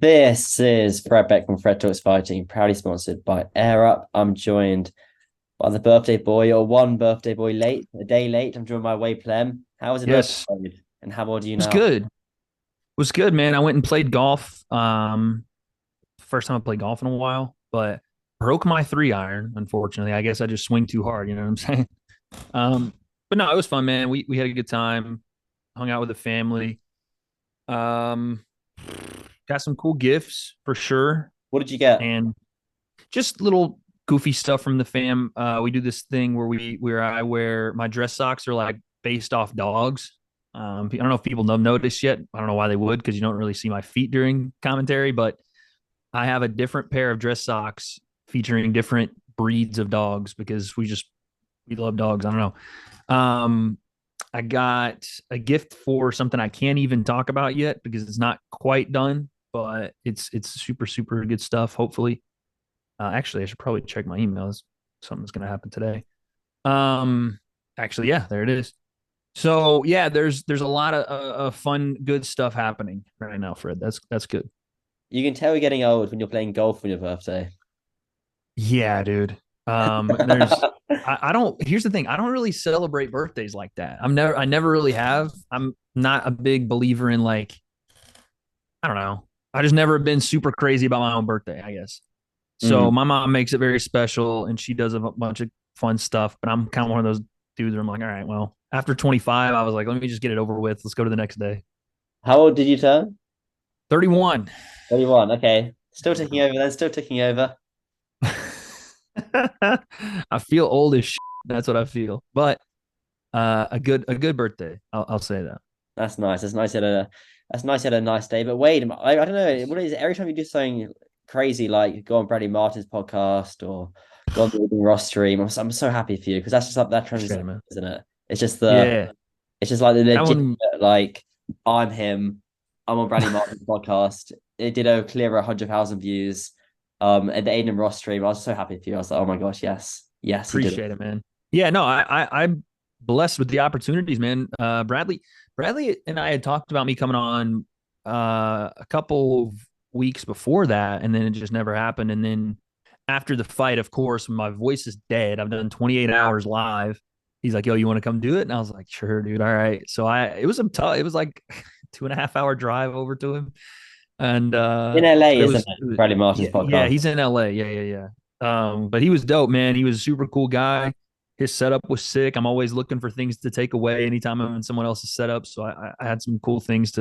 This is Fred Beck from Fred Talks Fighting, proudly sponsored by Air Up. I'm joined by the birthday boy, or one birthday boy late, a day late. I'm joined by Way Plem. How was it Yes, birthday? And how old are you was now? good. Was good, man. I went and played golf. First time I played golf in a while, but broke my 3 iron. Unfortunately, I guess I just swing too hard. You know what I'm saying? Um, but no, it was fun, man. We had a good time. Hung out with the family. Um, got some cool gifts for sure, What did you get? and just little goofy stuff from the fam. We do this thing where I wear my dress socks are like based off dogs. I don't know if people have noticed yet. I don't know why they would because you don't really see my feet during commentary, but I have a different pair of dress socks featuring different breeds of dogs because we love dogs. I don't know. I got a gift for something I can't even talk about yet because it's not quite done, but it's super good stuff. Hopefully, actually, I should probably check my emails. Something's going to happen today. Um, actually, yeah, there it is. So yeah, there's a lot of fun, good stuff happening right now, Fred. That's good. You can tell you're getting old when you're playing golf on your birthday. Yeah, dude. There's I don't. Here's the thing. I don't really celebrate birthdays like that. I never really have. I'm not a big believer in like I don't know. I just never been super crazy about my own birthday, I guess. So Mm. my mom makes it very special and she does a bunch of fun stuff, but I'm kind of one of those dudes where I'm like, all right, well, after 25, I was like, let me just get it over with. Let's go to the next day. How old did you turn? 31. 31. Okay. Still ticking Yeah. over then, still ticking over. I feel old as shit. That's what I feel. But a good birthday. I'll say that. That's nice. That's nice. You had a nice day. But wait, I don't know. What is it? Every time you do something crazy, like go on Bradley Martin's podcast or go on the Ross stream, I'm so happy for you because that's just like that Appreciate transition, it, man. isn't it? It's just the Yeah. it's just like the That legit one, like I'm him. I'm on Bradley Martin's podcast. It did a clear 100,000 views. At the Aiden Ross stream, I was so happy for you. I was like, oh my gosh, yes, yes, he did it. appreciate it, man. Yeah, no, I'm blessed with the opportunities, man. Bradley and I had talked about me coming on a couple of weeks before that, and then it just never happened. And then after the fight, of course, my voice is dead. I've done 28 hours live. He's like, "Yo, you want to come do it?" And I was like, "Sure, dude. All right." So it was a tough. It was like 2.5 hour drive over to him, and In LA, but isn't it? it was Bradley Martin's yeah, podcast. he's in LA. Yeah. But he was dope, man. He was a super cool guy. His setup was sick. I'm always looking for things to take away anytime I'm in someone else's setup. So I had some cool things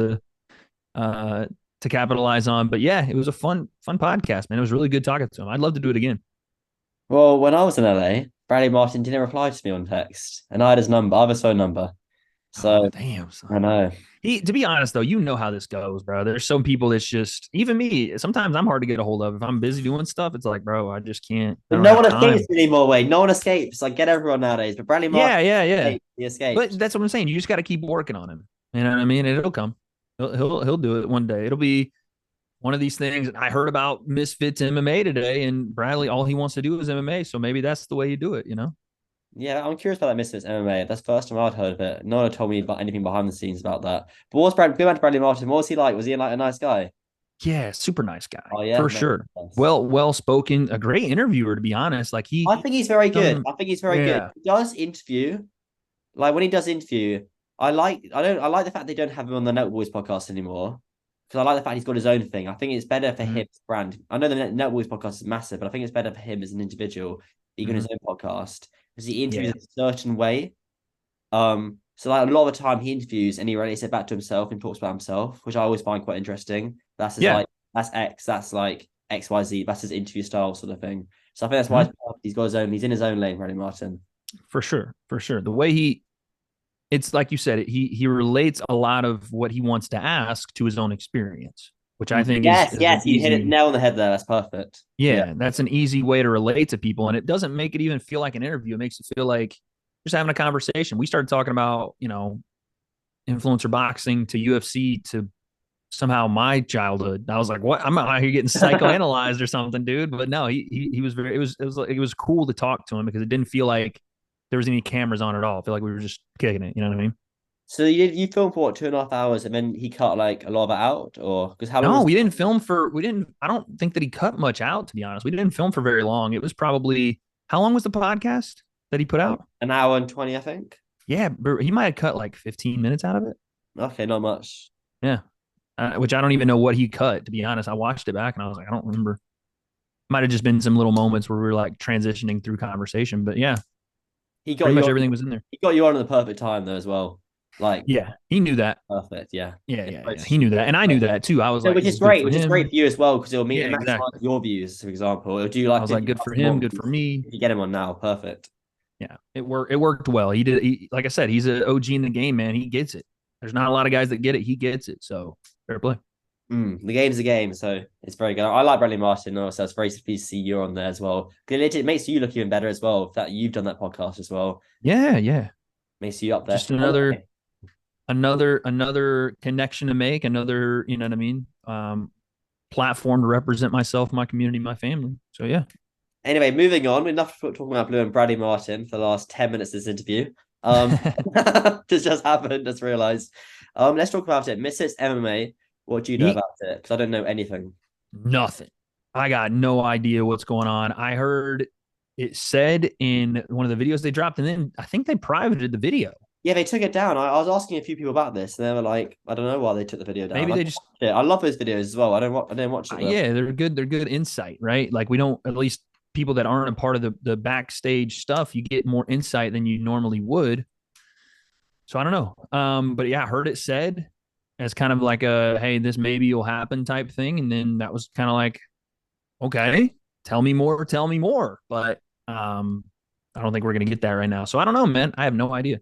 uh to capitalize on. But yeah, it was a fun podcast, man. It was really good talking to him. I'd love to do it again. Well, when I was in LA, Bradley Martin didn't reply to me on text, and I had his number. I have his phone number, Oh, so damn, I son. know. To be honest though, you know how this goes, bro. There's some people that's just even me. Sometimes I'm hard to get a hold of. If I'm busy doing stuff, it's like, bro, I just can't. I But don't no have one escapes time. anymore, Wade. No one escapes. Like get everyone nowadays. But Bradley Martin Yeah. escaped. He But escaped. that's what I'm saying. You just got to keep working on him. You know what I mean? And it'll come. He'll do it one day. It'll be one of these things. I heard about Misfits MMA today, and Bradley, all he wants to do is MMA. So maybe that's the way you do it. You know? Yeah, I'm curious about that Misfits MMA. That's the first time I'd heard of it. No one had told me about anything behind the scenes about that. But what's Brad? Go back to Bradley Martin. What was he like? Was he like a nice guy? Yeah, super nice guy Oh yeah, for no. sure. Yes. Well spoken, a great interviewer to be honest. Like I think he's very good. um, I think he's very good. yeah, He does interview. Like when he does interview, I like the fact they don't have him on the Net Boys podcast anymore. Because I like the fact he's got his own thing. I think it's better for hmm him as a brand. I know the Net Boys podcast is massive, but I think it's better for him as an individual being on hmm his own podcast because he interviews yeah, a certain way. So like a lot of the time he interviews and he relates it back to himself and talks about himself, which I always find quite interesting. That's his yeah. like that's X, that's like XYZ, that's his interview style sort of thing. So I think that's why hmm he's got his own, he's in his own lane, Freddie Martin. for sure. The way it's like you said, he relates a lot of what he wants to ask to his own experience, which I think Yes, is an yes, you hit it easy. nail on the head there. That's perfect. Yeah. Yeah, that's an easy way to relate to people. And it doesn't make it even feel like an interview. It makes it feel like just having a conversation. We started talking about, influencer boxing to UFC to somehow my childhood. I was like, what? I'm out here getting psychoanalyzed or something, dude. But no, he was very it was cool to talk to him because it didn't feel like there was any cameras on at all. I feel like we were just kicking it. You know what I mean? So you filmed for what, 2.5 hours, and then he cut like a lot of it out, or because how long No, was we didn't film for. We didn't. I don't think that he cut much out. To be honest, we didn't film for very long. It was probably how long was the podcast that he put like out? an hour and 20, I think. Yeah, he might have cut like 15 minutes out of it. Okay, not much. Yeah, which I don't even know what he cut. To be honest, I watched it back and I was like, I don't remember. Might have just been some little moments where we were like transitioning through conversation, but yeah, He got pretty you much on. everything was in there. He got you on at the perfect time though as well. Like Yeah, he knew that. perfect, yeah. Yeah, It's yeah, yeah. both- He knew that, and I knew that too. I was No, like, which this is is good great, for which is great him. for you as well because it'll meet Yeah, and maximize exactly. your views, for example. It'll do I like was like, good 50,000 for more him, good for views me. if you get him on now. Perfect. Yeah, it worked. It worked well. He did. Like I said, he's an OG in the game, man. He gets it. There's not a lot of guys that get it. He gets it. So fair play. The game's a game, so it's very good. I like Bradley Martyn, so it's very pleased to see you on there as well. Because it makes you look even better as well. That you've done that podcast as well Yeah, yeah. makes you up there. Just another connection to make. Another, you know what I mean? Platform to represent myself, my community, my family. So yeah. Anyway, moving on. Enough talking about Blue and Bradley Martyn for the last 10 minutes of this interview. This just happened, just realized. Let's talk about it. Misfits MMA. What do you know He, about it? Because I don't know anything. nothing. I got no idea what's going on. I heard it said in one of the videos they dropped, and then I think they privated the video. Yeah, they took it down. I was asking a few people about this, and they were like, I don't know why they took the video down. Maybe they just I love those videos as well. I didn't watch it though. yeah, they're good. They're good insight, right? Like we don't, at least people that aren't a part of the backstage stuff, you get more insight than you normally would. So I don't know. But yeah, I heard it said as kind of like a hey, this maybe will happen type thing, and then that was kind of like okay, tell me more. But I don't think we're gonna get that right now. So I don't know, man. I have no idea.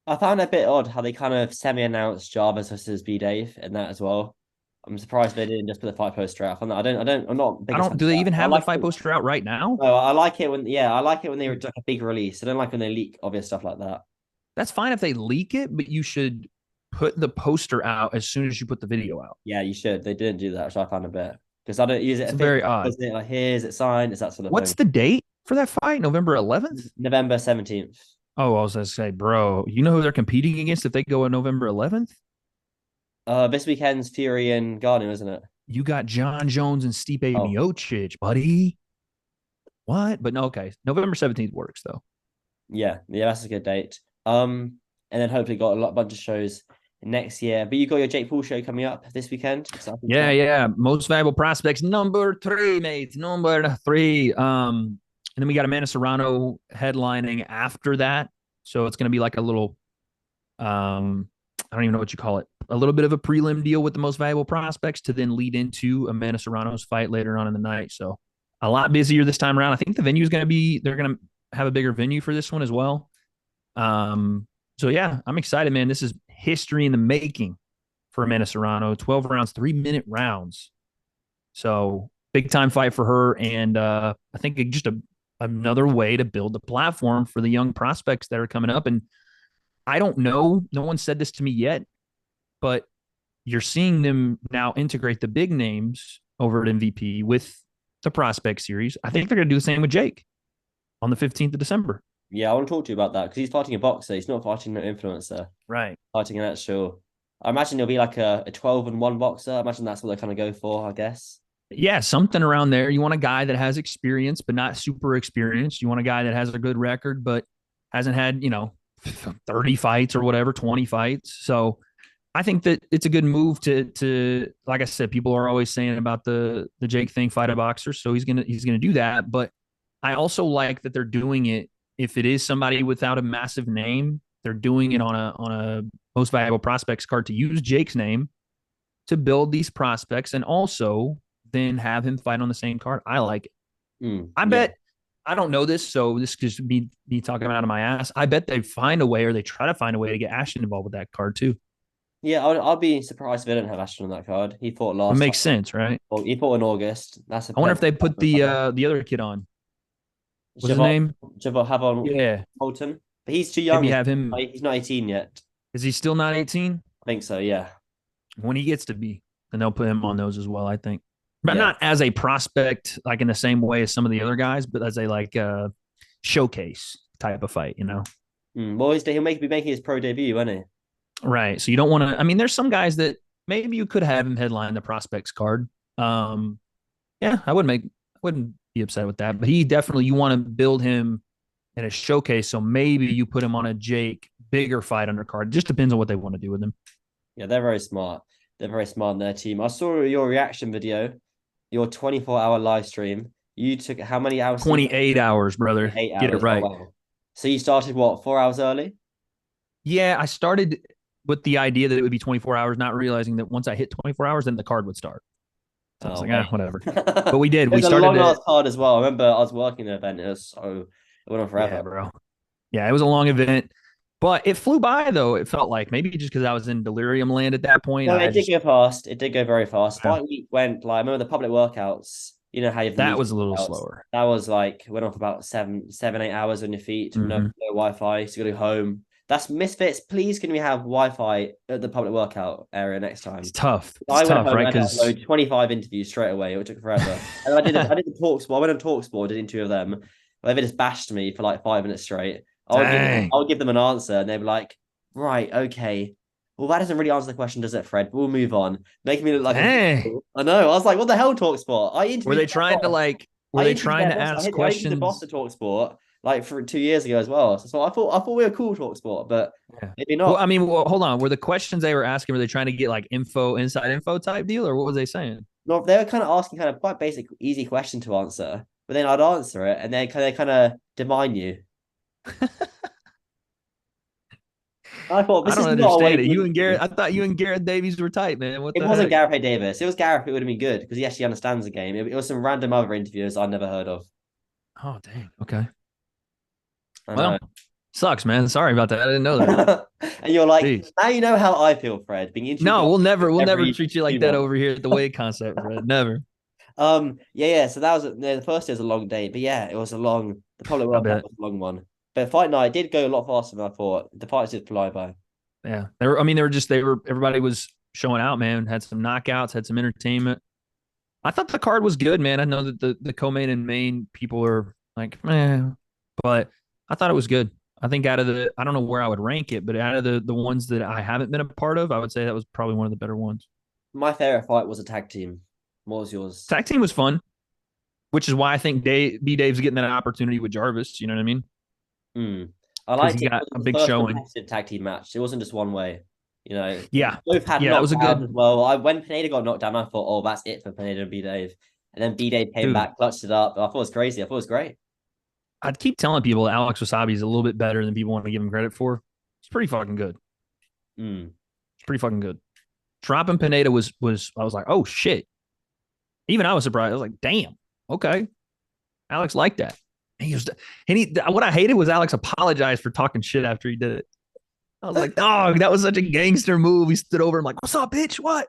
I found it a bit odd how they kind of semi-announced Jarvis versus B Dave in that as well. I'm surprised they didn't just put the fight poster out. I'm not I biggest don't. fan Do of they that. even I have the like fight it. poster out right now? No, I like it when I like it when they do like a big release. I don't like when they leak obvious stuff like that. That's fine if they leak it, but you should put the poster out as soon as you put the video out. Yeah, you should. They didn't do that, which I found a bit because I don't use it It's officially. very odd. Is it like here's it signed? It's that sort of What's thing. the date for that fight? November 11th? November 17th. Oh, I was going to say, bro, you know who they're competing against if they go on November 11th? This weekend's Fury and Garden, isn't it? You got John Jones and Stipe Oh, Miocic, buddy. What? But no, okay. November 17th works, though. yeah, that's a good date. And then hopefully got a bunch of shows next year. But you got your Jake Paul show coming up this weekend. Yeah, yeah. Most valuable prospects, number 3, mate. Number 3. And then we got Amanda Serrano headlining after that. So it's going to be like a little, I don't even know what you call it, a little bit of a prelim deal with the most valuable prospects to then lead into Amanda Serrano's fight later on in the night. So a lot busier this time around. I think the venue is going to be, they're going to have a bigger venue for this one as well. So yeah, I'm excited, man. This is history in the making for Amanda Serrano. 12 rounds, 3-minute rounds. So big time fight for her. And I think just another way to build the platform for the young prospects that are coming up. And I don't know, no one said this to me yet, but you're seeing them now integrate the big names over at MVP with the prospect series. I think they're going to do the same with Jake on the 15th of December. Yeah, I want to talk to you about that because he's fighting a boxer. He's not fighting an influencer. Right. Fighting an actual. I imagine he'll be like a 12-1 boxer. I imagine that's what they kind of go for, I guess. Yeah, something around there. You want a guy that has experience, but not super experienced. You want a guy that has a good record, but hasn't had, 30 fights or whatever, 20 fights. So I think that it's a good move to like I said, people are always saying about the Jake thing, fight a boxer. So he's gonna do that. But I also like that they're doing it. If it is somebody without a massive name, they're doing it on a most valuable prospects card to use Jake's name to build these prospects and also then have him fight on the same card. I like it. I bet I don't know this, so this is just me talking out of my ass. I bet they find a way or they try to find a way to get Ashton involved with that card too. Yeah, I'll be surprised if they don't have Ashton on that card. He fought It last makes time. sense, right? Well, he fought in August. That's a I wonder if they put the other kid on. What's his name? Javon Havon Yeah. Holton. But he's too young. Maybe have him. He's not 18 yet. Is he still not 18? I think so, yeah. When he gets to be, then they'll put him on those as well, I think. But Yeah. not as a prospect, like in the same way as some of the other guys, but as a like showcase type of fight, Well, he'll be making his pro debut, won't he? Right. So you don't want to. I mean, there's some guys that maybe you could have him headline the prospects card. Yeah, I wouldn't be upset with that. But he definitely, you want to build him in a showcase. So maybe you put him on a Jake bigger fight undercard. It just depends on what they want to do with him. Yeah, they're very smart. They're very smart in their team. I saw your reaction video, your 24-hour live stream. You took how many hours sleep? 28 hours, brother. 8 hours. Get it Oh right. wow. So you started what, 4 hours early? Yeah, I started with the idea that it would be 24 hours, not realizing that once I hit 24 hours, then the card would start. So I was Oh like, mate. whatever. But we did. It We was a started long ass it. card as well. I remember I was working the event. It went on Yeah, forever. bro. Yeah, it was a long event, but it flew by though. It felt like maybe just because I was in delirium land at that point. No, I it did just go fast. It did go very fast. yeah, Fight week went like I remember the public workouts. You know how you have the that meet was a little workouts. slower. That was like went on for about 8 hours on your feet. No, Mm-hmm. no Wi-Fi. So you go home. That's Misfits. Please, can we have Wi-Fi at the public workout area next time? It's tough. It's I went tough, home right? and had to Because upload 25 interviews straight away. It took forever. And I did the talk sport. I went on talk sport, did two of them. They just bashed me for like 5 minutes straight. dang, I would give them an answer, and they'd be like, "Right, okay. Well, that doesn't really answer the question, does it, Fred? But we'll move on." Making me look like a dang. fool. I know. I was like, "What the hell, talk sport?" Were they trying to like? Were I they interviewed trying their to boss. ask I interviewed the boss questions? of talk sport like for 2 years ago as well. So I thought we were cool talk sport, but Yeah. maybe Well, I not. mean, well, hold on. Were the questions they were asking, were they trying to get like inside info type deal, or what was they saying? No, they were kind of asking kind of quite basic, easy question to answer, but then I'd answer it, and then kind of demine you. I thought I this don't is not a way understand to it. You and Garrett, interview. I thought you and Garrett Davies were tight, man. What It the wasn't heck? Gareth A. Davis. It was Gareth. It would have been good because he actually understands the game. It was some random other interviewers I'd never heard of. Oh, dang. Okay. I know. Well, sucks, man. Sorry about that. I didn't know that. And you're like, Jeez. now you know how I feel, Fred, being interviewed No, by we'll never every treat you like few that months. over here at the Wade concept, Fred. Never. Yeah. So that was the first day was a long day, but yeah, it was a long. The public I workout bet. was a long one, but fight night did go a lot faster than I thought. The fights did fly by. Yeah. They were, I mean, everybody was showing out, man. Had some knockouts, had some entertainment. I thought the card was good, man. I know that the co-main and main people are like, but I thought it was good. I think out of I don't know where I would rank it, but out of the ones that I haven't been a part of, I would say that was probably one of the better ones. My favorite fight was a tag team. What was yours? Tag team was fun, which is why I think Dave's getting that opportunity with Jarvis. You know what I mean? Hmm. I Because liked he it. got It a was the big first showing. competitive tag team match. It wasn't just one way. Yeah, Both had yeah, that was a knockdowns good as well. When Pineda got knocked down, I thought, oh, that's it for Pineda and B Dave. And then B Dave came dude. back, clutched it up. I thought it was crazy. I thought it was great. I'd keep telling people Alex Wasabi is a little bit better than people want to give him credit for. It's pretty fucking good. Mm. It's pretty fucking good. Dropping Pineda was I was like, oh shit. Even I was surprised. I was like, damn, okay. Alex liked that. What I hated was Alex apologized for talking shit after he did it. I was like, dog, that was such a gangster move. He stood over him like, what's up, bitch? What?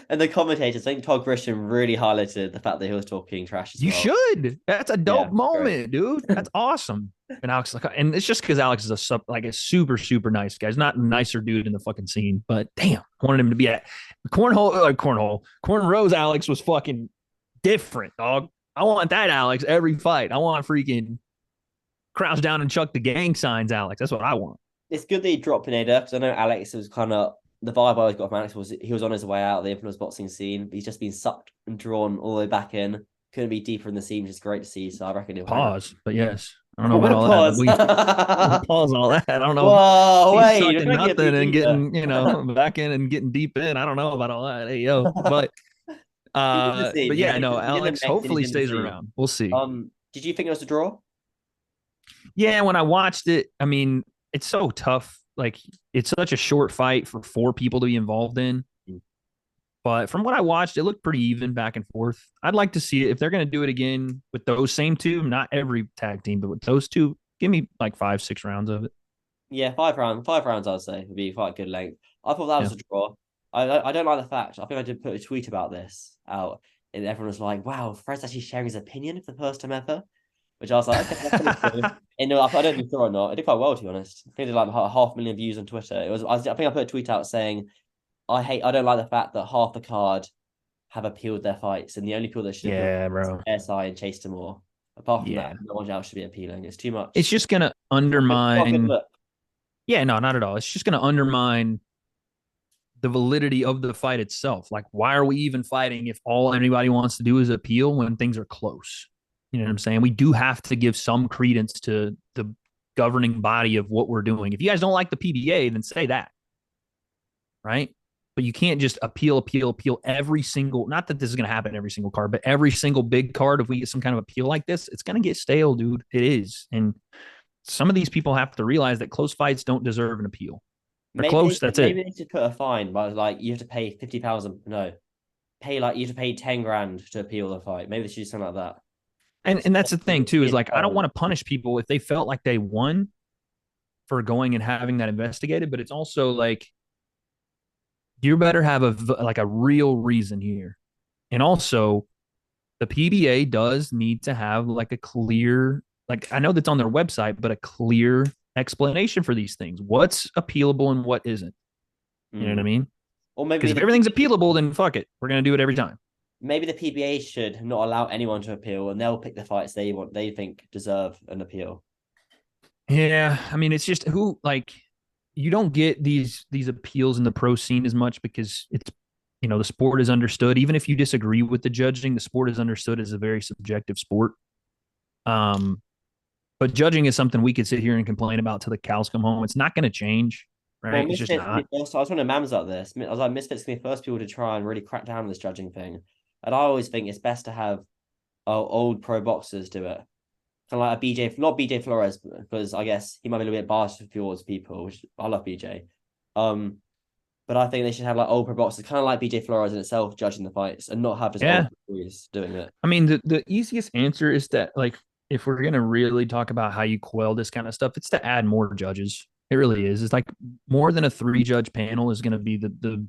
And the commentators, I think Todd Grisham really highlighted the fact that he was talking trash as You well. should. That's a Yeah, dope great. moment, dude. That's awesome. And Alex, and it's just because Alex is a super super nice guy. He's not a nicer dude in the fucking scene, but damn, I wanted him to be at cornrows. Alex was fucking different, dog. I want that Alex every fight. I want freaking crouch down and chuck the gang signs, Alex. That's what I want. It's good that he dropped Pineda because I know Alex was kind of the vibe I always got from Alex was he was on his way out of the infamous boxing scene, but he's just been sucked and drawn all the way back in. Couldn't be deeper in the scene, which is great to see. So I reckon he'll Pause, but yes. I don't know about all that, but pause. we pause all that. I don't know. Whoa, He's wait, you're sucking trying to get nothing and deeper. getting, back in and getting deep in. I don't know about all that. Hey yo. But He's in the scene. but yeah, no, He's in the Alex mix and hopefully he's in the stays scene. around. We'll see. Did you think it was a draw? Yeah, when I watched it, I mean, it's so tough. Like it's such a short fight for four people to be involved in. But from what I watched, it looked pretty even back and forth. I'd like to see it if they're going to do it again with those same two, not every tag team, but with those two. Give me like 5-6 rounds of it. Yeah, 5 rounds. 5 rounds, I'd say, would be quite a good length. I thought that Yeah. was a draw. I don't like the fact. I think I did put a tweet about this out, and everyone was like, "Wow, Fred's actually sharing his opinion for the first time ever," which I was like, "Okay, that's pretty cool." And no, I don't know if you saw it or not. It did quite well, to be honest. I think it did like 500,000 views on Twitter. I think I put a tweet out saying, I don't like the fact that half the card have appealed their fights, and the only people that should appeal Yeah, bro. SI and Chase Moore. Apart from Yeah. that, no one else should be appealing. It's too much. It's just going to Not a good undermine. look. Yeah, no, not at all. It's just going to undermine the validity of the fight itself. Like, why are we even fighting if all anybody wants to do is appeal when things are close? You know what I'm saying? We do have to give some credence to the governing body of what we're doing. If you guys don't like the PBA, then say that, right? But you can't just appeal every single, not that this is going to happen every single card, but every single big card. If we get some kind of appeal like this, it's going to get stale, dude. It is. And some of these people have to realize that close fights don't deserve an appeal. They're close. That's it. Maybe they should put a fine, but like you have to pay 50,000. No, pay like you have to pay 10 grand to appeal the fight. Maybe they should do something like that. And that's the thing too, is like, I don't want to punish people if they felt like they won for going and having that investigated, but it's also like, you better have a real reason here. And also, the PBA does need to have like a clear, like, I know that's on their website, but a clear explanation for these things. What's appealable and what isn't. You know what I mean? Or maybe because if everything's appealable, then fuck it, we're gonna do it every time. Maybe the PBA should not allow anyone to appeal, and they'll pick the fights they think deserve an appeal. Yeah, I mean, it's just who, like, you don't get these appeals in the pro scene as much because it's, the sport is understood. Even if you disagree with the judging, the sport is understood as a very subjective sport. But judging is something we could sit here and complain about till the cows come home. It's not going to change, right? Well, It's just not. I was one of Mams about this. I was like, Misfits can be the first people to try and really crack down on this judging thing. And I always think it's best to have old pro boxers do it. Kind of like a BJ, not BJ Flores, because I guess he might be a little bit biased towards people, which I love BJ. But I think they should have like old pro boxers, kind of like BJ Flores in itself, judging the fights and not have just old boys doing it. I mean, the easiest answer is that, like, if we're gonna really talk about how you quell this kind of stuff, it's to add more judges. It really is. It's like more than a 3-judge panel is gonna be the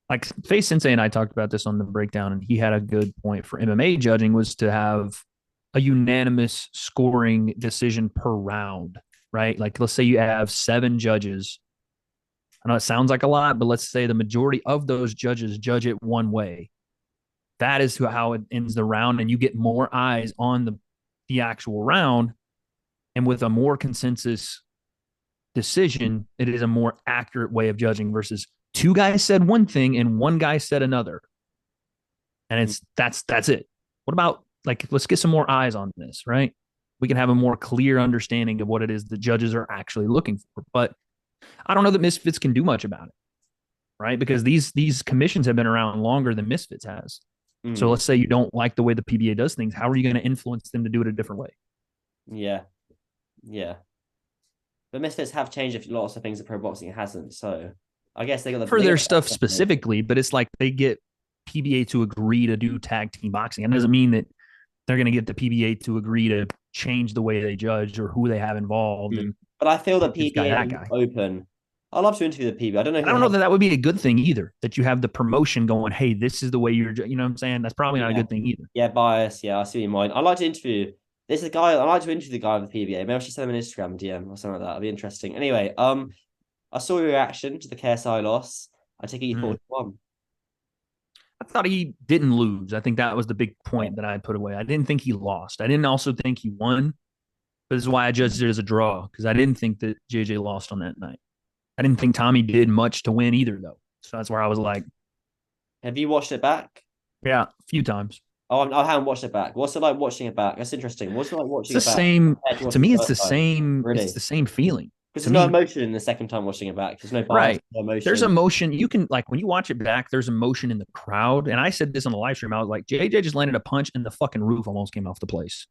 like Face Sensei and I talked about this on the breakdown, and he had a good point for MMA judging was to have a unanimous scoring decision per round, right? Like, let's say you have 7 judges. I know it sounds like a lot, but let's say the majority of those judges judge it one way. That is how it ends the round, and you get more eyes on the actual round. And with a more consensus decision, it is a more accurate way of judging versus 2 guys said one thing and 1 guy said another. And that's it. What about, like, let's get some more eyes on this, right? We can have a more clear understanding of what it is the judges are actually looking for. But I don't know that Misfits can do much about it, right? Because these commissions have been around longer than Misfits has. So let's say you don't like the way the PBA does things. How are you going to influence them to do it a different way? Yeah. But Misfits have changed lots of things that pro boxing hasn't. So I guess they got for their stuff specifically, but it's like they get PBA to agree to do tag team boxing. It doesn't mean that they're going to get the PBA to agree to change the way they judge or who they have involved. But I feel that PBA is open. I'd love to interview the PBA. I don't know that would be a good thing either, that you have the promotion going, hey, this is the way you know what I'm saying? That's probably not a good thing either. Yeah, bias. Yeah, I see what you mean. I'd like to interview the guy with the PBA. Maybe I should send him an Instagram DM or something like that. That'd be interesting. Anyway, I saw your reaction to the KSI loss. I take it you thought he won. I thought he didn't lose. I think that was the big point that I put away. I didn't think he lost. I didn't also think he won. But this is why I judged it as a draw, because I didn't think that JJ lost on that night. I didn't think Tommy did much to win either, though. So that's where I was like, have you watched it back? Yeah, a few times. Oh, I haven't watched it back. What's it like watching it back? That's interesting. What's it like watching it back? Same. To me, it's the same. Really? It's the same feeling. Because there's no emotion in the second time watching it back. There's no bias, right. No emotion. There's emotion. You can, like, when you watch it back, there's emotion in the crowd. And I said this on the live stream. I was like, JJ just landed a punch and the fucking roof almost came off the place.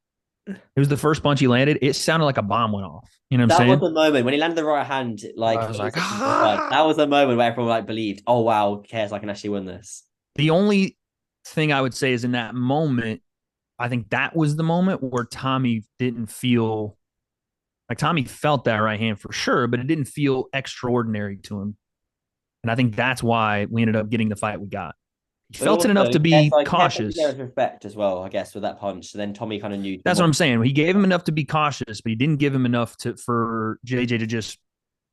It was the first punch he landed. It sounded like a bomb went off. You know what I'm saying? That was the moment when he landed the right hand. Like, I was like, that was the moment where everyone like believed, oh wow, cares I can actually win this. The only thing I would say is in that moment, I think that was the moment where Tommy didn't feel like Tommy felt that right hand for sure, but it didn't feel extraordinary to him. And I think that's why we ended up getting the fight we got. He felt it enough to be cautious. There's respect as well, I guess, with that punch. So then Tommy kind of knew. That's what I'm saying. He gave him enough to be cautious, but he didn't give him enough for JJ to just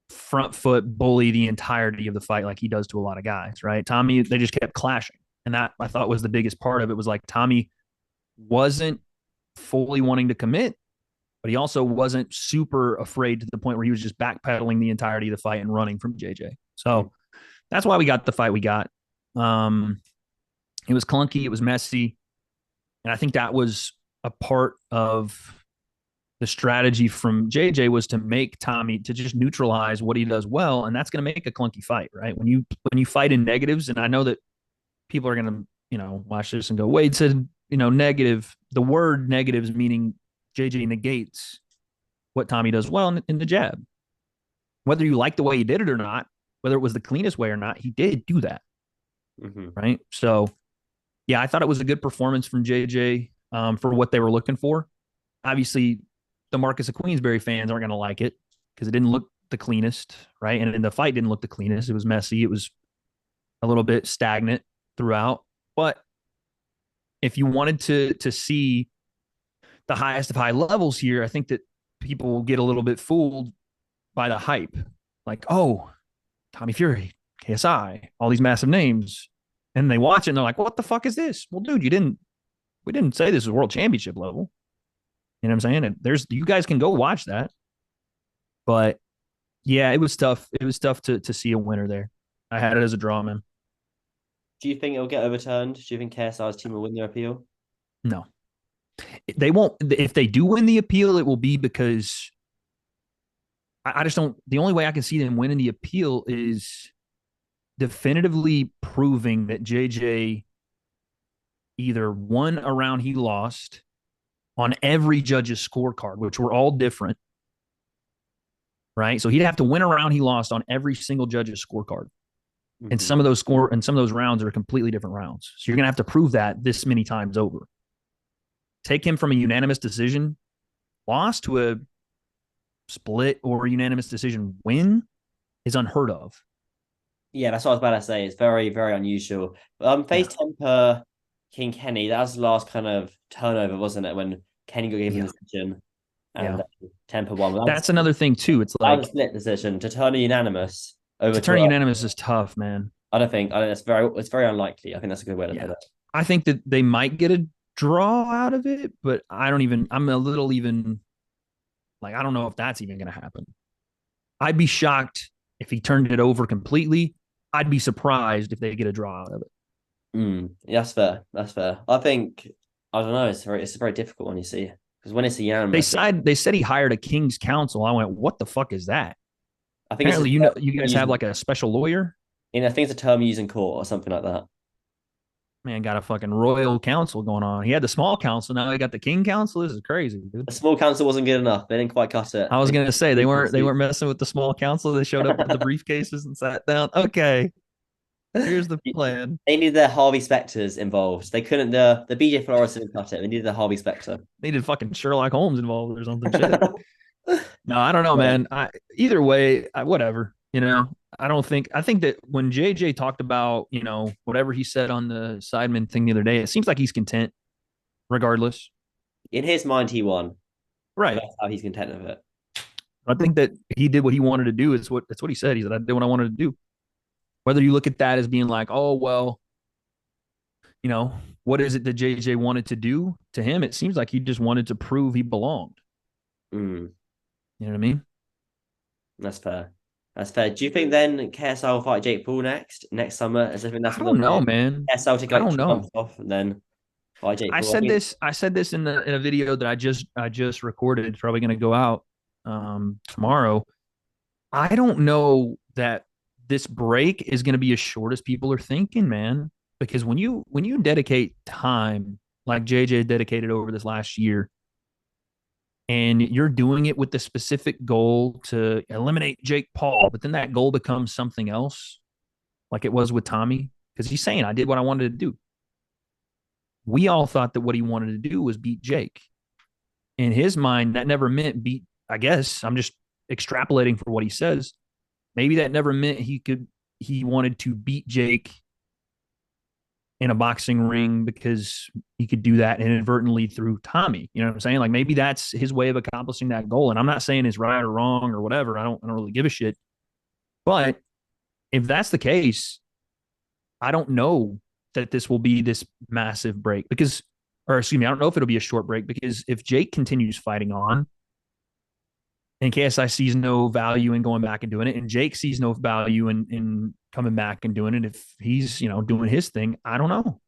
front foot bully the entirety of the fight like he does to a lot of guys, right? Tommy, they just kept clashing. And that, I thought, was the biggest part of it, was like Tommy wasn't fully wanting to commit, but he also wasn't super afraid to the point where he was just backpedaling the entirety of the fight and running from JJ. So that's why we got the fight we got. Um, it was clunky, it was messy, and I think that was a part of the strategy from JJ was to make Tommy to just neutralize what he does well, and that's going to make a clunky fight, right? When you fight in negatives, and I know that people are going to watch this and go, Wade said negative. The word negatives meaning JJ negates what Tommy does well in the jab. Whether you like the way he did it or not, whether it was the cleanest way or not, he did do that, right? So yeah, I thought it was a good performance from JJ for what they were looking for. Obviously, the Marcus of Queensberry fans aren't going to like it because it didn't look the cleanest, right? And the fight didn't look the cleanest. It was messy. It was a little bit stagnant throughout. But if you wanted to see the highest of high levels here, I think that people will get a little bit fooled by the hype. Like, oh, Tommy Fury, KSI, all these massive names. And they watch it and they're like, what the fuck is this? Well, dude, we didn't say this was world championship level. You know what I'm saying? And you guys can go watch that. But yeah, it was tough. It was tough to see a winner there. I had it as a draw, man. Do you think it'll get overturned? Do you think KSI's team will win their appeal? No. They won't. If they do win the appeal, it will be because I just don't. The only way I can see them winning the appeal is definitively proving that JJ either won a round he lost on every judge's scorecard, which were all different, right? So he'd have to win a round he lost on every single judge's scorecard. And some of those rounds are completely different rounds. So you're going to have to prove that this many times over. Take him from a unanimous decision loss to a split or a unanimous decision win is unheard of. Yeah, that's what I was about to say. It's very, very unusual. Face Temper King Kenny, that was the last kind of turnover, wasn't it? When Kenny got given the decision and Temper won. That's another thing too. It's like a split decision to turn a unanimous over to turn a unanimous is tough, man. I don't think it's very unlikely. I think that's a good way to put it. I think that they might get a draw out of it, but I'm a little even like, I don't know if that's even going to happen. I'd be shocked if he turned it over completely. I'd be surprised if they get a draw out of it. Yeah, that's fair. That's fair. I think, I don't know. It's a very difficult one, you see, because when it's a unanimous, they said he hired a King's Counsel. I went, what the fuck is that? I think apparently you guys have like a special lawyer. I think it's a term used in court or something like that. Man, got a fucking royal council going on. He had the small council, now he got the king council. This is crazy, dude. The small council wasn't good enough. They didn't quite cut it. I was gonna say they weren't messing with the small council. They showed up with the briefcases and sat down. Okay, here's the plan. They needed their Harvey Specters involved. They couldn't. The BJ Flores didn't cut it. They needed the Harvey Specter. They needed fucking Sherlock Holmes involved or something. Shit. No, I don't know, man. Either way, whatever. I think that when JJ talked about, whatever he said on the Sidemen thing the other day, it seems like he's content regardless. In his mind, he won. Right. That's how he's content with it. I think that he did what he wanted to do. That's what he said. He said, I did what I wanted to do. Whether you look at that as being like, oh, well, what is it that JJ wanted to do? To him, it seems like he just wanted to prove he belonged. You know what I mean? That's fair. That's fair. Do you think then KSI will fight Jake Paul next summer? I don't know, man. KSI to go months off and then fight Jake Paul. I said this in a video that I just recorded. It's probably going to go out tomorrow. I don't know that this break is going to be as short as people are thinking, man. Because when you dedicate time like JJ dedicated over this last year, and you're doing it with the specific goal to eliminate Jake Paul, but then that goal becomes something else, like it was with Tommy, because he's saying, I did what I wanted to do. We all thought that what he wanted to do was beat Jake. In his mind, that never meant beat, I guess, I'm just extrapolating for what he says. Maybe that never meant he wanted to beat Jake in a boxing ring because he could do that inadvertently through Tommy. You know what I'm saying? Like maybe that's his way of accomplishing that goal. And I'm not saying it's right or wrong or whatever. I don't really give a shit. But if that's the case, I don't know that this will be this massive break I don't know if it'll be a short break, because if Jake continues fighting on and KSI sees no value in going back and doing it, and Jake sees no value in coming back and doing it. If he's, doing his thing, I don't know.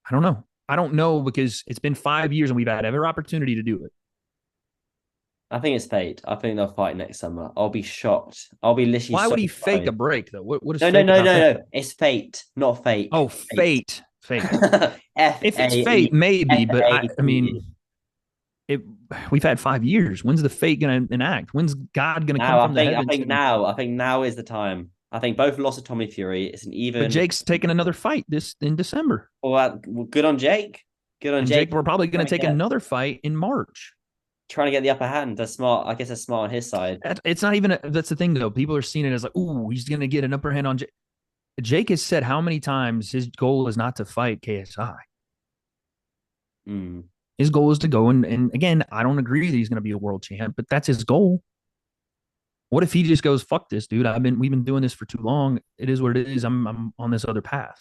I don't know. I don't know because it's been 5 years and we've had every opportunity to do it. I think it's fate. I think they'll fight next summer. I'll be shocked. I'll be literally Why so would he fake a surprised. break though? What is No, no, fake no, about that? no, no. It's fate, not fake. Oh, Fate. fate, fate. F If it's A E fate, maybe, F but A I T E. mean, it. We've had 5 years. When's the fate going to enact? When's God going to come Now, from the heavens? I think now is the time. I think both lost to Tommy Fury. It's an But even. Jake's taking another fight this in December, Well, good on Jake. Good on and Jake. Jake, we're probably going Trying to to take get another fight in March. trying to get the upper hand. That's smart. I guess that's smart on his side. It's not even. That's the thing though. People are seeing it as like, oh, he's going to get an upper hand on Jake. Jake has said how many times his goal is not to fight KSI. Mm. His goal is to go and again, I don't agree that he's going to be a world champ, but that's his goal. What if he just goes, fuck this, dude? We've been doing this for too long. It is what it is. I'm on this other path.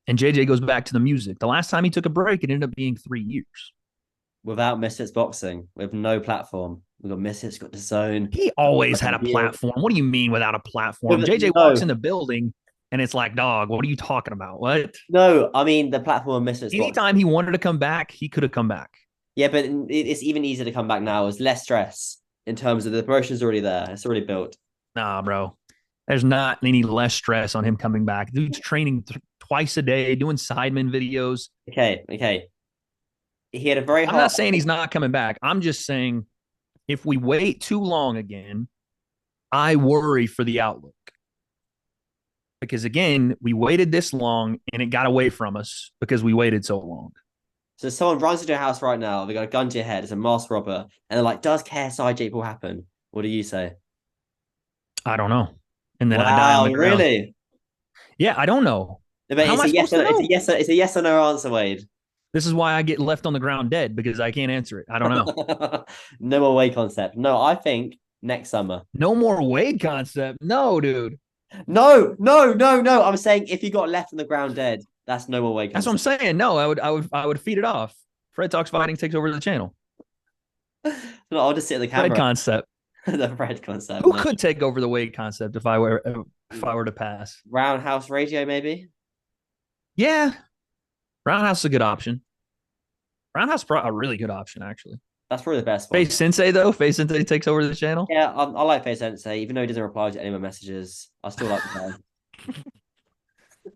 And JJ goes back to the music. The last time he took a break, it ended up being 3 years. Without Misfits boxing, with no platform, we've got Misfits, got the zone. He always had a platform. What do you mean without a platform? JJ walks in the building and it's like, dog, what are you talking about? What? No, I mean the platform of Misfits. Anytime he wanted to come back, he could have come back. Yeah, but it's even easier to come back now. There's less stress in terms of the promotion's already there. It's already built. Nah, bro. There's not any less stress on him coming back. Dude's training twice a day, doing Sidemen videos. Okay. He had a very hard. I'm not saying he's not coming back. I'm just saying if we wait too long again, I worry for the outlook. Because again, we waited this long and it got away from us because we waited so long. So someone runs into your house right now, they got a gun to your head, it's a masked robber, and they're like, does KSI Jake Paul happen? What do you say? I don't know. And then I die on Wow, the ground. really? Yeah, I don't know. But How am I supposed to know? It's a yes or no answer, Wade. This is why I get left on the ground dead because I can't answer it. I don't know. No more Wade concept. No, I think next summer. No more Wade concept. No, dude. No. I'm saying if you got left on the ground dead, that's no more Wade concept. That's what I'm saying. No, I would feed it off. Fred Talks Fighting takes over the channel. No, I'll just sit at the camera. Fred concept. The Fred concept. Who could take over the Wade concept if I were to pass? Roundhouse Radio, maybe. Yeah, Roundhouse is a good option. Roundhouse is a really good option, actually. That's probably the best one. Face Sensei, though. Face Sensei takes over the channel. Yeah, I like Face Sensei, even though he doesn't reply to any of my messages. I still like the guy.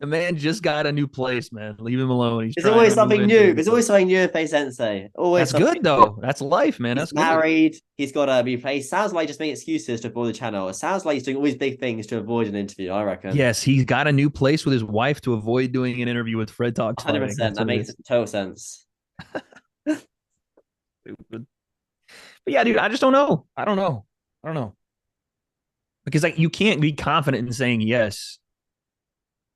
The man just got a new place, man. Leave him alone. There's always something new. There's always something new in Face Sensei. Always. That's good, though. That's life, man. That's good. Married. He's got to be placed. Sounds like just making excuses to avoid the channel. It sounds like he's doing all these big things to avoid an interview, I reckon. Yes, he's got a new place with his wife to avoid doing an interview with Fred Talks. 100%. That makes total sense. Stupid. But yeah, dude, I just don't know. I don't know. Because you can't be confident in saying yes.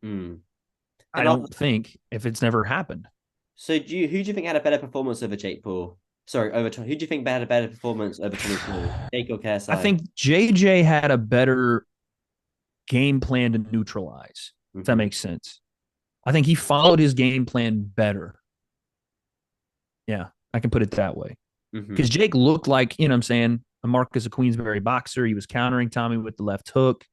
I don't think if it's never happened. So who do you think had a better performance over Jake Paul? Sorry, who do you think had a better performance over Tommy Paul? Jake or KSI? I think JJ had a better game plan to neutralize. If that makes sense. I think he followed his game plan better. Yeah, I can put it that way. Because Jake looked like, you know what I'm saying, a Marcus of Queensberry boxer. He was countering Tommy with the left hook.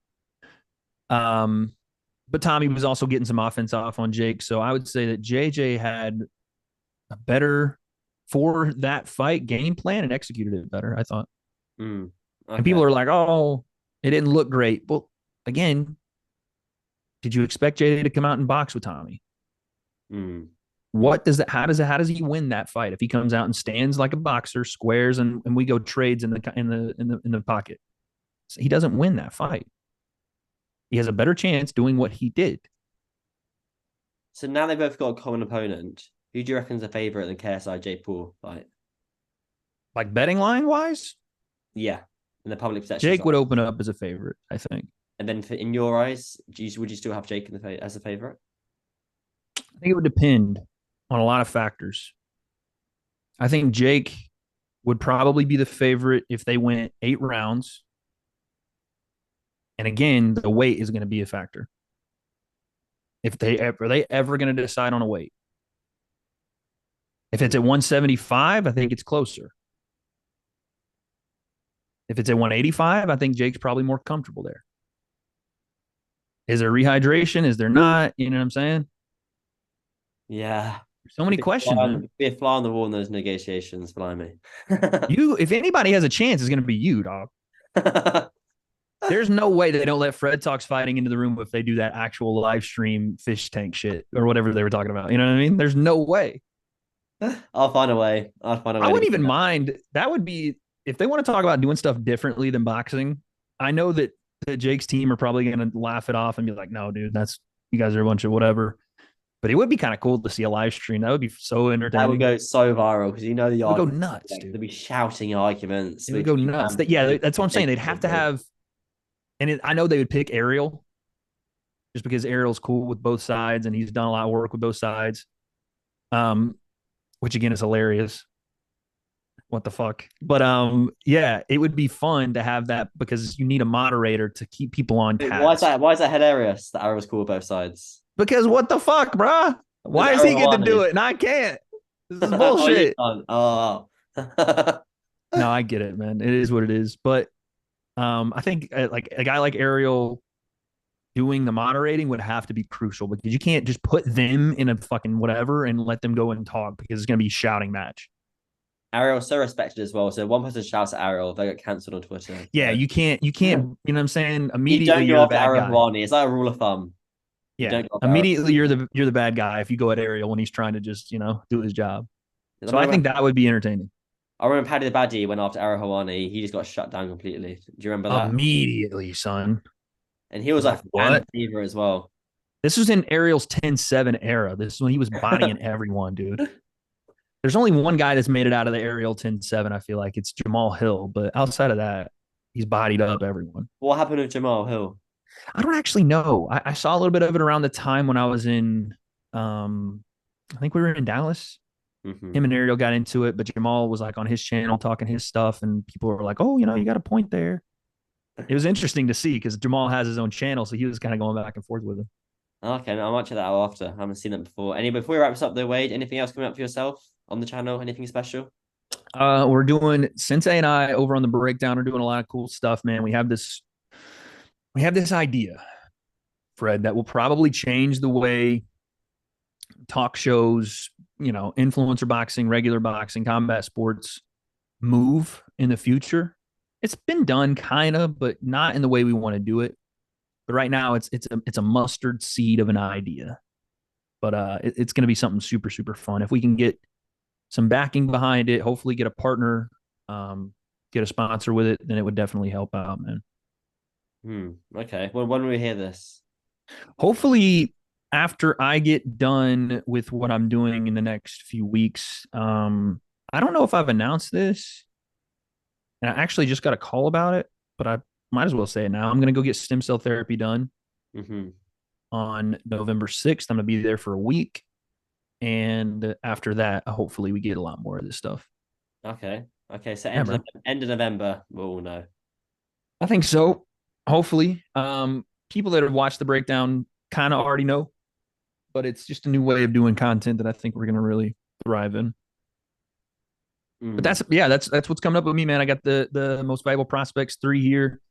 But Tommy was also getting some offense off on Jake. So I would say that JJ had a better, for that fight, game plan and executed it better, I thought. Okay. And people are like, oh, it didn't look great. Well, again, did you expect JJ to come out and box with Tommy? What does that? How does he win that fight if he comes out and stands like a boxer, squares, and we go trades in the pocket? So he doesn't win that fight. He has a better chance doing what he did. So now they both got a common opponent. Who do you reckon is a favorite in KSI Jake Paul fight? Like betting line wise? Yeah, in the public perception. Jake would open up as a favorite, I think. And then in your eyes, would you still have Jake as a favorite? I think it would depend on a lot of factors. I think Jake would probably be the favorite if they went 8 rounds. And again, the weight is going to be a factor. Are they ever going to decide on a weight? If it's at 175, I think it's closer. If it's at 185, I think Jake's probably more comfortable there. Is there rehydration? Is there not? You know what I'm saying? Yeah. So many questions, man. Be a fly on the wall in those negotiations, blimey. If anybody has a chance, it's going to be you, dog. There's no way they don't let Fred Talks Fighting into the room if they do that actual live stream fish tank shit or whatever they were talking about. You know what I mean? There's no way. I'll find a way. I'll find a I way to wouldn't get even that. mind. That would be if they want to talk about doing stuff differently than boxing. I know that Jake's team are probably going to laugh it off and be like, "No, dude, that's you guys are a bunch of whatever." But it would be kind of cool to see a live stream. That would be so That would entertaining. go so viral because you know the It would go arguments. nuts, Like, dude. they'll be shouting arguments It would go between nuts. Yeah, that's what I'm saying. They'd have to have, I know they would pick Ariel just because Ariel's cool with both sides and he's done a lot of work with both sides. Um, which again is hilarious. What the fuck? But yeah, it would be fun to have that because you need a moderator to keep people on Why is task. that? Why is that hilarious? That Arrow's cool both sides. Because what the fuck, bruh? It's Why does Ariel he get to do Helwani. it and I can't? This is Oh, you bullshit. can't. Oh. No, I get it, man. It is what it is. But I think like a guy like Ariel doing the moderating would have to be crucial because you can't just put them in a fucking whatever and let them go and talk because it's going to be shouting match. Ariel's so respected as well. So one person shouts at Ariel, they get cancelled on Twitter. Yeah, So you can't, you know what I'm saying? you Immediately don't you're go the after bad Ariel guy. Helwani. It's like a rule of thumb. You Yeah. don't go after Ariel. Immediately you're the bad guy if you go at Ariel when he's trying to just, do his job. I So I think remember, that would be entertaining. I remember Paddy the Baddy went after Ariel Helwani. He just got shut down completely. Do you remember that? Immediately, son. And he was Like like fan what? fever as well. This was in Ariel's 10-7 era. This is when he was bodying everyone, dude. There's only one guy that's made it out of the Ariel 10-7. I feel like it's Jamal Hill, but outside of that, he's bodied up everyone. What happened with Jamal Hill? I don't actually know. I saw a little bit of it around the time when I was in, I think we were in Dallas. Mm-hmm. Him and Ariel got into it, but Jamal was like on his channel talking his stuff, and people were like, "Oh, you got a point there." It was interesting to see because Jamal has his own channel, so he was kind of going back and forth with him. Okay, no, I might check that out after. I haven't seen that before. Before we wrap this up though, Wade, anything else coming up for yourself on the channel? Anything special? We're doing Sensei and I over on the breakdown are doing a lot of cool stuff, man. We have this idea, Fred, that will probably change the way talk shows, influencer boxing, regular boxing, combat sports move in the future. It's been done kind of, but not in the way we want to do it. But right now, it's a mustard seed of an idea. But it's going to be something super super fun if we can get some backing behind it. Hopefully, get a partner, get a sponsor with it. Then it would definitely help out, man. Okay. Well, when will we hear this? Hopefully, after I get done with what I'm doing in the next few weeks. I don't know if I've announced this, and I actually just got a call about it, but I might as well say it now. I'm going to go get stem cell therapy done Mm-hmm. on November 6th. I'm going to be there for a week. And after that, hopefully we get a lot more of this stuff. Okay. Okay. So Yeah, end of November, we'll all know. I think so. Hopefully. People that have watched the breakdown kind of already know, but it's just a new way of doing content that I think we're going to really thrive in. But that's what's coming up with me, man. I got the most valuable prospects 3 here.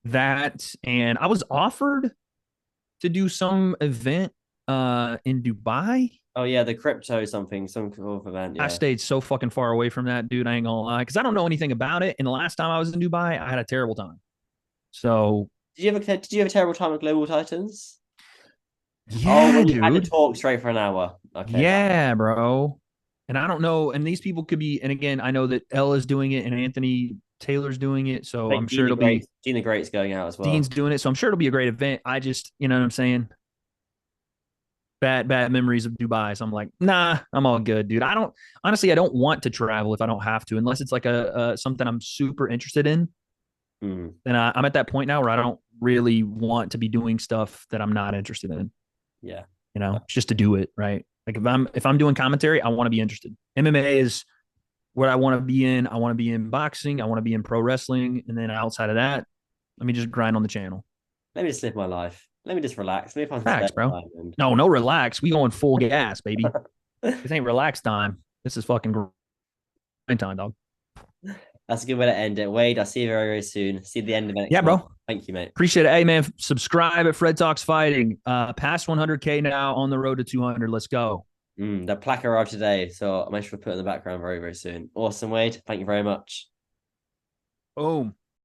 That and I was offered to do some event in Dubai. Oh yeah, the crypto something, some sort of event. I Yeah. stayed so fucking far away from that, dude. I ain't gonna lie, because I don't know anything about it. And the last time I was in Dubai, I had a terrible time. So Did you have a terrible time with Global Titans? Oh, yeah, when you had to dude. talk straight for an hour. Okay. Yeah, bro. And I don't know. And these people could be. And again, I know that Elle is doing it and Anthony Taylor's doing it. So Like I'm sure it'll be Dean the Great's going out as Dean's well. doing it. So I'm sure it'll be a great event. I just, you know what I'm saying? Bad memories of Dubai. So I'm like, nah, I'm all good, dude. I don't want to travel if I don't have to, unless it's like a something I'm super interested in. Mm. Then I'm at that point now where I don't really want to be doing stuff that I'm not interested in. Yeah. Just to do it, right? Like if I'm doing commentary, I want to be interested. MMA is what I want to be in. I want to be in boxing. I want to be in pro wrestling, and then outside of that, let me just grind on the channel. Let me just live my life. Let me just relax. Let me find some spare Facts, bro. time. No, relax. We going full gas, baby. This ain't relax time. This is fucking grind time, dog. That's a good way to end it. Wade, I'll see you very, very soon. See the end of Yeah, next month. bro. Thank you, mate. Appreciate it. Hey, man, subscribe at Fred Talks Fighting. Past 100K now, on the road to 200. Let's go. The plaque arrived today, so I'll make sure to put it in the background very, very soon. Awesome, Wade. Thank you very much. Boom.